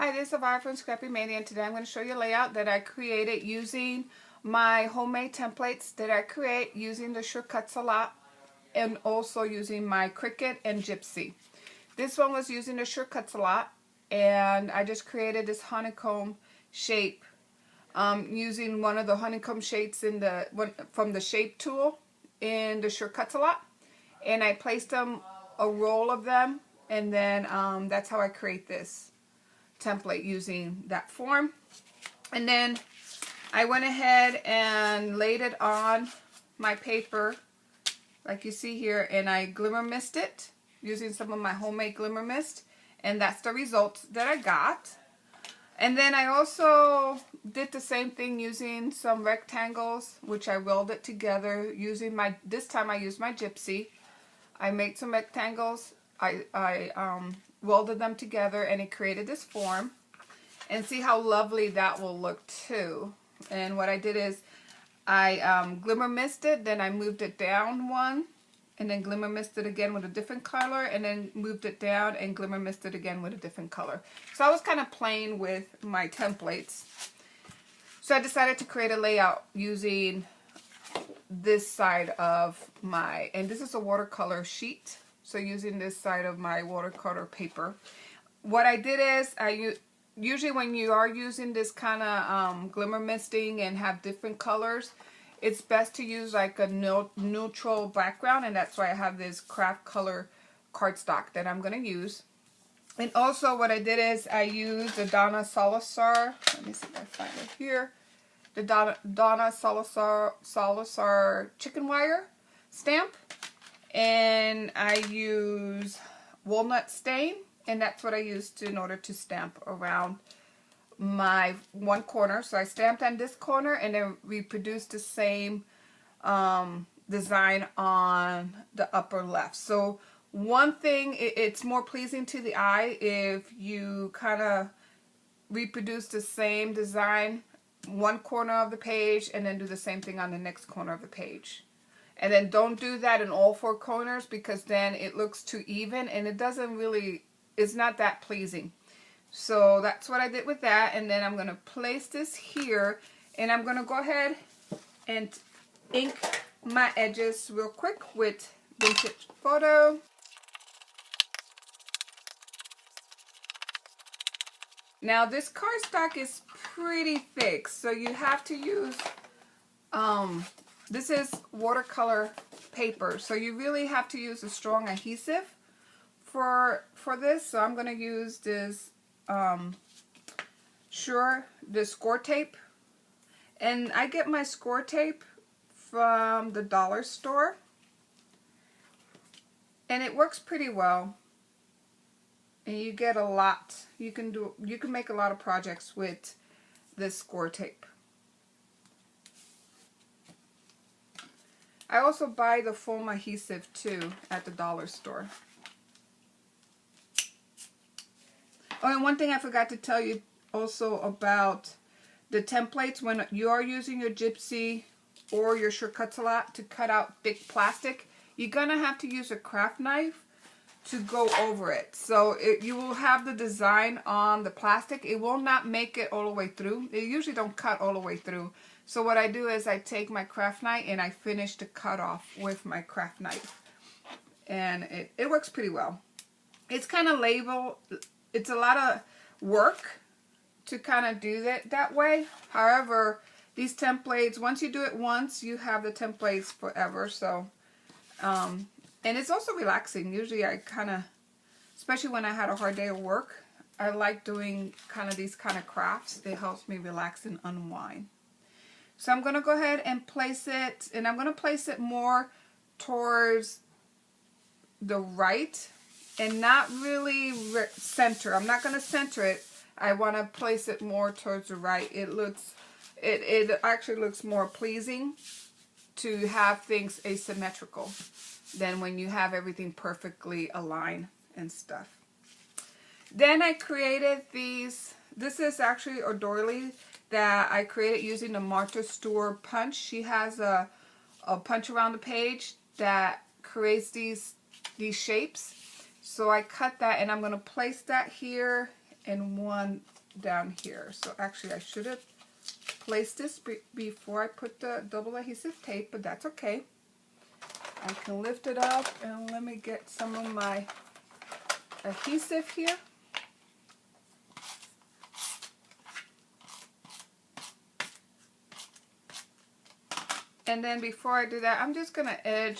Hi, this is Savara from Scrappy Mania, and today I'm going to show you a layout that I created using my homemade templates that I create using the Shortcuts a lot and also using my Cricut and Gypsy. This one was using the Shortcuts a lot, and I just created this honeycomb shape using one of the honeycomb shapes in the from the shape tool in the Shortcuts a lot, and I placed them a roll of them, and then that's how I create this template using that form. And then I went ahead and laid it on my paper like you see here, and I glimmer mist it using some of my homemade glimmer mist, and that's the result that I got. And then I also did the same thing using some rectangles, which I welded together using this time I used my Gypsy. I made some rectangles, I welded them together, and it created this form. And see how lovely that will look too. And what I did is I glimmer misted, then I moved it down one, and then glimmer misted again with a different color, and then moved it down and glimmer misted again with a different color. So I was kind of playing with my templates. So I decided to create a layout using this side of my, and this is a watercolor sheet, so using this side of my watercolor paper. What I did is usually when you are using this kind of glimmer misting and have different colors, it's best to use like a neutral background, and that's why I have this craft color cardstock that I'm going to use. And also what I did is I used the Donna Salazar, let me see if I find it here, the Donna Salazar chicken wire stamp, and I use walnut stain, and that's what I used in order to stamp around my one corner. So I stamped on this corner and then reproduced the same design on the upper left. So one thing, it's more pleasing to the eye if you kind of reproduce the same design one corner of the page and then do the same thing on the next corner of the page. And then don't do that in all four corners, because then it looks too even and it doesn't really, it's not that pleasing. So that's what I did with that. And then I'm going to place this here, and I'm going to go ahead and ink my edges real quick with Vintage Photo. Now this cardstock is pretty thick, so you have to use, this is watercolor paper, so you really have to use a strong adhesive for this. So I'm going to use this the score tape, and I get my score tape from the dollar store, and it works pretty well, and you get a lot. You can make a lot of projects with this score tape. I also buy the foam adhesive too at the dollar store. Oh, and one thing I forgot to tell you also about the templates: when you are using your Gypsy or your Shortcuts a lot to cut out thick plastic, you're gonna have to use a craft knife to go over it. So you will have the design on the plastic. It will not make it all the way through. They usually don't cut all the way through. So what I do is I take my craft knife and I finish the cut off with my craft knife. And it works pretty well. It's kind of labeled. It's a lot of work to kind of do that way. However, these templates, once you do it once, you have the templates forever. So, and it's also relaxing. Usually I kind of, especially when I had a hard day of work, I like doing kind of these kind of crafts. It helps me relax and unwind. So I'm going to go ahead and place it, and I'm going to place it more towards the right and not really center. I'm not going to center it. I want to place it more towards the right. It actually looks more pleasing to have things asymmetrical than when you have everything perfectly aligned and stuff. Then I created these. This is actually a doily that I created using the Martha Stewart punch. She has a punch around the page that creates these shapes. So I cut that, and I'm going to place that here and one down here. So actually I should have placed this before I put the double adhesive tape, but that's okay. I can lift it up and let me get some of my adhesive here. And then before I do that, I'm just going to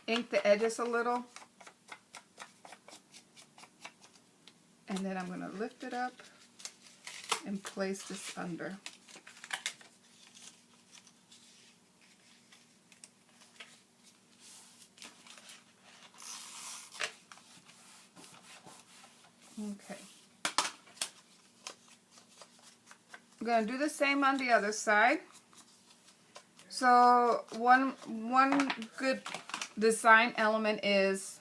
ink the edges a little. And then I'm going to lift it up and place this under. Okay. I'm going to do the same on the other side. So one good design element is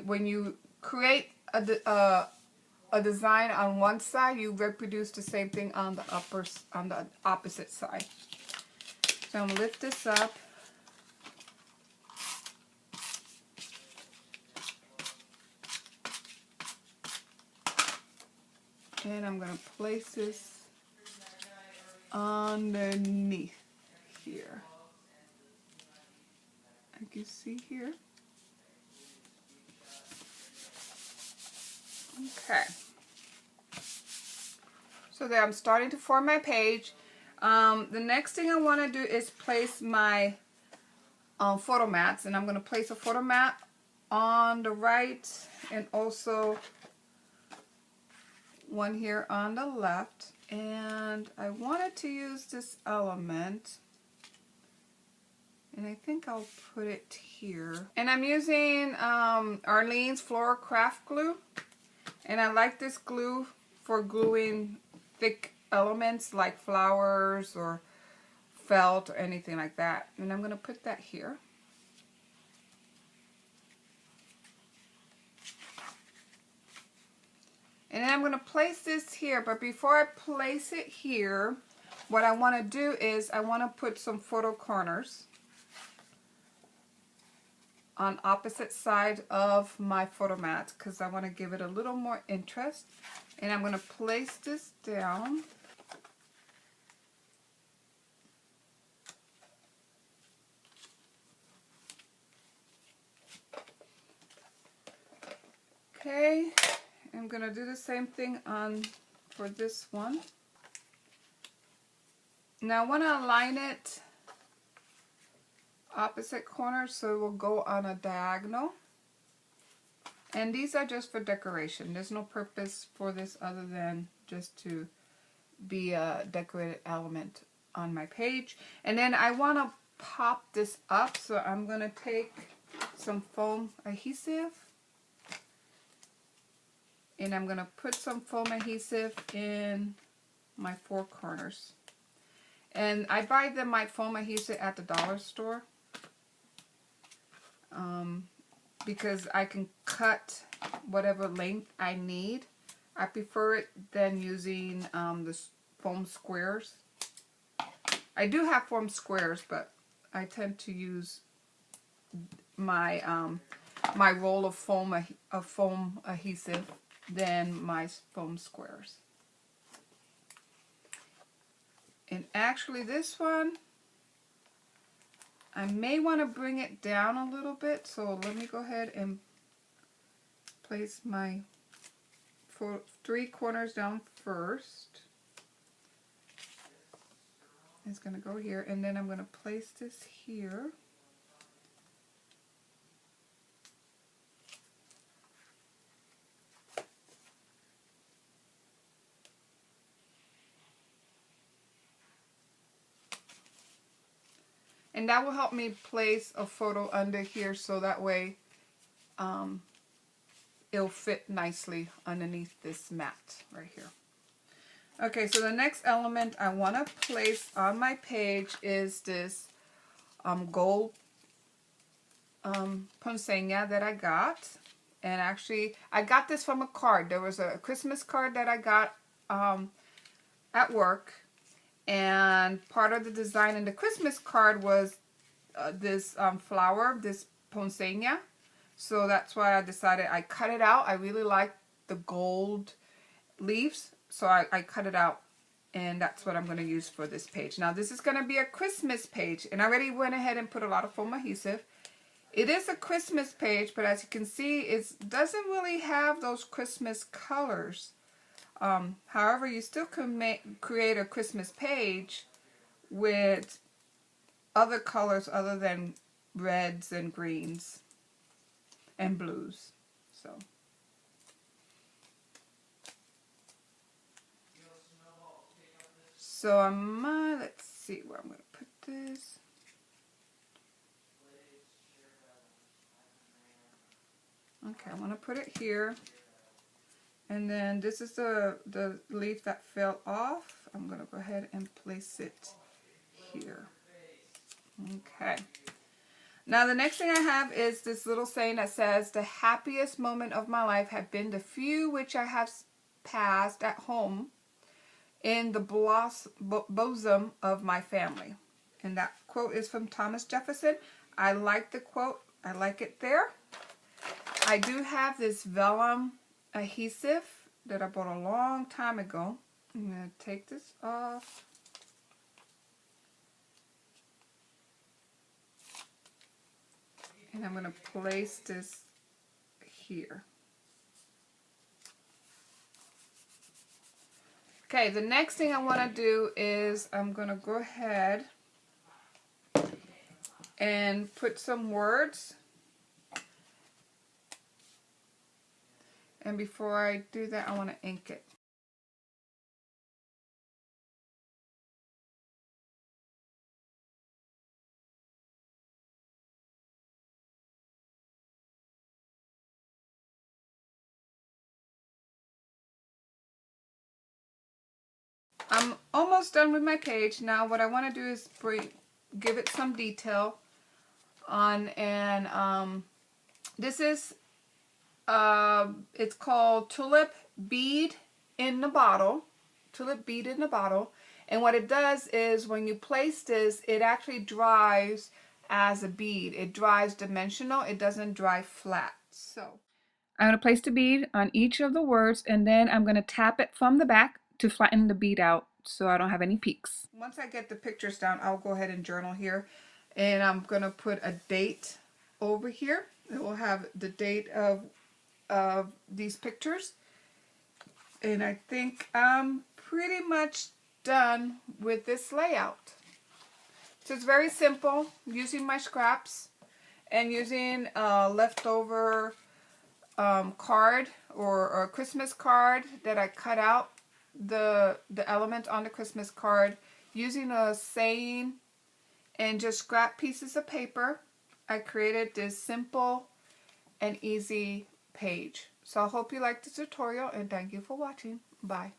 when you create a design on one side, you reproduce the same thing on the opposite side. So I'm going to lift this up. And I'm going to place this underneath here. You can see here. Okay. So there, I'm starting to form my page. The next thing I want to do is place my photo mats, and I'm going to place a photo mat on the right and also one here on the left. And I wanted to use this element, and I think I'll put it here. And I'm using Arlene's Floral Craft Glue, and I like this glue for gluing thick elements like flowers or felt or anything like that. And I'm going to put that here. And then I'm going to place this here, but before I place it here, what I want to do is I want to put some photo corners on opposite side of my photo mat because I want to give it a little more interest. And I'm going to place this down. Okay. I'm going to do the same thing for this one. Now I want to align it opposite corners so it will go on a diagonal. And these are just for decoration. There's no purpose for this other than just to be a decorated element on my page. And then I want to pop this up, so I'm going to take some foam adhesive. And I'm going to put some foam adhesive in my four corners. And I buy my foam adhesive at the dollar store because I can cut whatever length I need. I prefer it than using the foam squares. I do have foam squares, but I tend to use my my roll of foam adhesive than my foam squares. And actually this one, I may want to bring it down a little bit, so let me go ahead and place my three corners down first. It's going to go here, and then I'm going to place this here. And that will help me place a photo under here so that way it'll fit nicely underneath this mat right here. Okay, so the next element I want to place on my page is this gold poinsettia that I got. And actually, I got this from a card. There was a Christmas card that I got at work. And part of the design in the Christmas card was this flower, this poinsettia. So that's why I decided I cut it out. I really like the gold leaves, so I cut it out, and that's what I'm going to use for this page. Now this is going to be a Christmas page, and I already went ahead and put a lot of foam adhesive. It is a Christmas page, but as you can see, it doesn't really have those Christmas colors. However, you still can create a Christmas page with other colors other than reds and greens and blues. So let's see where I'm going to put this. Okay, I want to put it here. And then this is the leaf that fell off. I'm going to go ahead and place it here. Okay. Now the next thing I have is this little saying that says, "The happiest moment of my life have been the few which I have passed at home in the bosom of my family." And that quote is from Thomas Jefferson. I like the quote. I like it there. I do have this vellum adhesive that I bought a long time ago. I'm going to take this off. And I'm going to place this here. Okay, the next thing I want to do is I'm going to go ahead and put some words. And before I do that, I want to ink it. I'm almost done with my page. Now what I want to do is give it some detail on, and this is, it's called Tulip Bead in the Bottle. Tulip Bead in the Bottle. And what it does is when you place this, it actually dries as a bead. It dries dimensional. It doesn't dry flat. So I'm going to place the bead on each of the words, and then I'm going to tap it from the back to flatten the bead out so I don't have any peaks. Once I get the pictures down, I'll go ahead and journal here. And I'm going to put a date over here. It will have the date of these pictures. And I think I'm pretty much done with this layout. So it's very simple, using my scraps and using a leftover card or a Christmas card that I cut out the element on the Christmas card, using a saying and just scrap pieces of paper. I created this simple and easy page. So I hope you liked the tutorial, and thank you for watching. Bye.